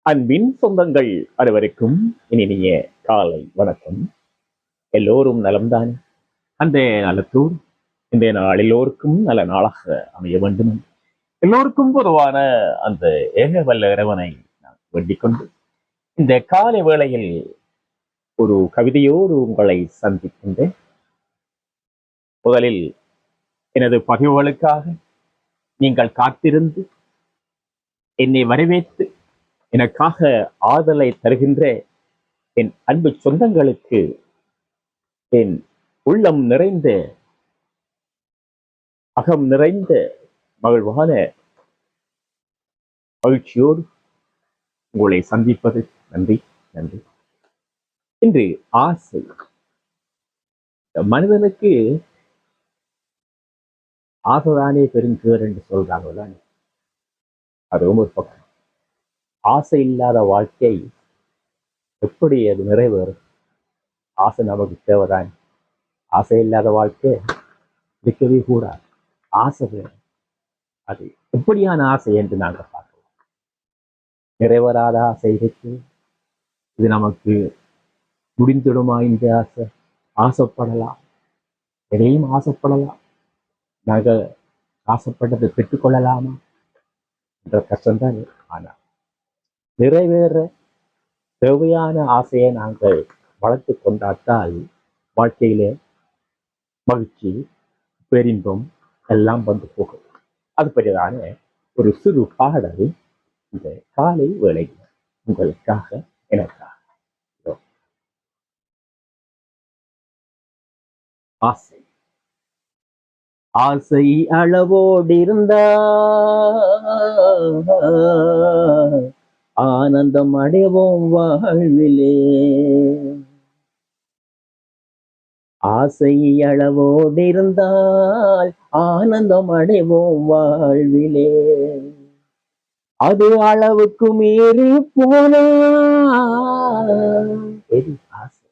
அன்பின் சொந்தங்கள் அனைவருக்கும் இனிய காலை வணக்கம். எல்லோரும் நலம்தான். அந்த நலத்தோடு இந்த நாள் எல்லோருக்கும் நல்ல நாளாக அமைய வேண்டும். எல்லோருக்கும் பொதுவான அந்த ஏக வல்ல இறைவனை நான் வேண்டிக் கொண்டு இந்த காலை வேளையில் ஒரு கவிதையோடு உங்களை சந்திக்கின்றேன். முதலில் எனது பகிர்வுகளுக்காக நீங்கள் காத்திருந்து என்னை வரவேற்று எனக்காக ஆதலை தருகின்ற என் அன்பு சொந்தங்களுக்கு என் உள்ளம் நிறைந்த அகம் நிறைந்த மகிழ்வான மகிழ்ச்சியோடு உங்களை சந்திப்பது நன்றி நன்றி. இன்று ஆசை. மனிதனுக்கு ஆசைதானே பெருங்கேர் என்று சொல்றாங்க. அதுவும் ஒரு பக்கம். ஆசை இல்லாத வாழ்க்கை எப்படி அது நிறைவேறும்? ஆசை நமக்கு தேவைதான். ஆசை இல்லாத வாழ்க்கை இருக்கவே கூடாது. ஆசை வேணும். அது எப்படியான ஆசை என்று நாங்கள் பார்க்கலாம். நிறைவேறாத ஆசை இருக்கு. இது நமக்கு முடிந்திடுமா? இந்த ஆசை ஆசைப்படலாம், எதையும் ஆசைப்படலாம். நாங்கள் ஆசைப்பட்டதை பெற்றுக்கொள்ளலாமா என்ற கஷ்டம்தான். ஆனால் நிறைவேற தேவையான ஆசையை நாங்கள் வளர்த்து கொண்டாட்டால் வாழ்க்கையிலே மகிழ்ச்சி, பேரின்பம் எல்லாம் வந்து போகும். அது பற்றிதான ஒரு சிறு பாடல் இந்த காலை வேளையில் உங்களுக்காக எனக்காக. ஆசை ஆசை அளவோடு இருந்தா ஆனந்தம் அடைவோம் வாழ்விலே. ஆசை அளவோடு இருந்தால் ஆனந்தம் அடைவோம் வாழ்விலே. அது அளவுக்கு மீறி போனா ஆசை,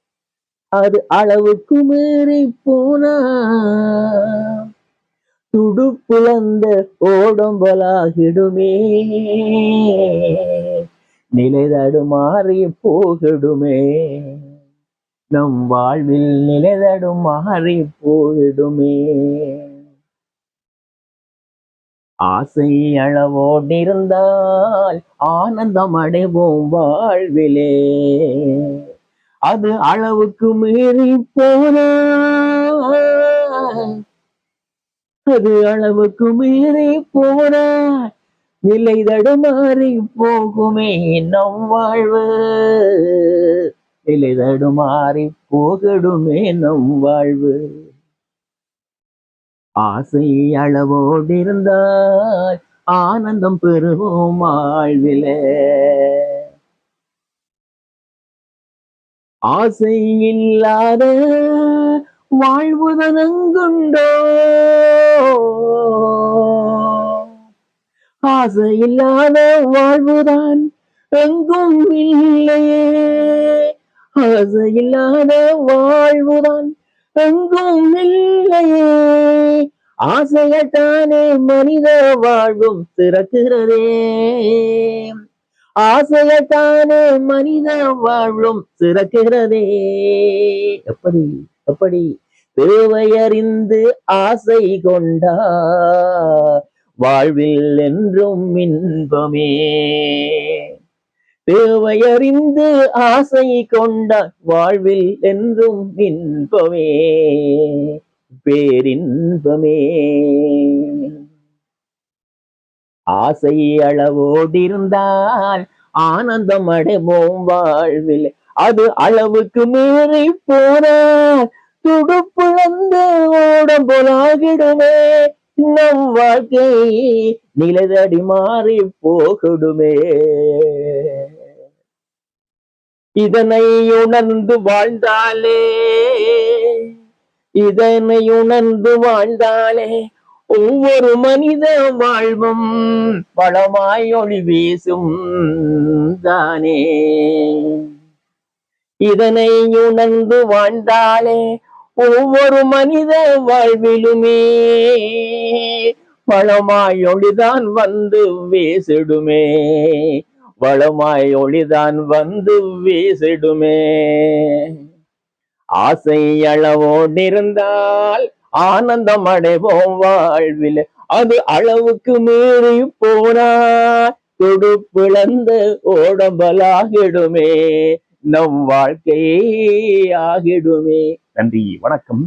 அது அளவுக்கு மீறி போனா துடுப்புலந்த ஓடம்பலாகிடுமே, நிலை தடுமாறி போகிடுமே, நம் வாழ்வில் நிலை தடுமாறி போகிடுமே. ஆசை அளவோடு இருந்தால் ஆனந்தம் அடைவோம் வாழ்விலே. அது அளவுக்கு மீறி போனா, அது அளவுக்கு மீறி போனா நிலை தடுமாறி போகுமே நம் வாழ்வு, நிலை தடுமாறி போகிடுமே நம் வாழ்வு. ஆசை அளவோடு இருந்தால் ஆனந்தம் பெறுவோம் வாழ்விலே. ஆசை இல்லாத வாழ்வுதனங்குண்டோ, ஆசை இல்லாத வாழ்வுதான் எங்கும் இல்லையே, ஆசை இல்லாத வாழ்வுதான் எங்கும் இல்லையே. ஆசையட்டானே மனித வாழ்வும் சிறக்கிறதே, ஆசையட்டானே மனித வாழ்வும் சிறக்கிறதே. எப்படி எப்படி தேவையறிந்து ஆசை கொண்டா வாழ்வில் என்றும் இன்பமே. தேவையறிந்து ஆசை கொண்ட வாழ்வில் என்றும் இன்பமே, பேரின்பமே. ஆசை அளவோடு இருந்தால் ஆனந்தம் அடைவோம் வாழ்வில். அது அளவுக்கு மீறி போன துடுப்புழந்து ஓடம் போலாகிடுமே, நம் வாழ்க்கை நிலைதடி மாறி போகிடுமே. இதனை உணர்ந்து வாழ்ந்தாலே, இதனை உணர்ந்து வாழ்ந்தாலே ஒவ்வொரு மனித வாழ்வும் பலமாய் ஒளி வீசும் தானே. இதனை உணர்ந்து வாழ்ந்தாலே ஒவ்வொரு மனித வாழ்விலுமே பலமாய் ஒளிதான் வந்து வீசிடுமே, வளமாய் ஒளிதான் வந்து வீசிடுமே. ஆசை அளவோடிருந்தால் ஆனந்தம் அடைவோம் வாழ்வில், அது அளவுக்கு மீறி போனா துடுப்பிழந்து ஓடம்பலாகிடுமே, நம் வாழ்க்கை ஆகிடுமே. நன்றி, வணக்கம்.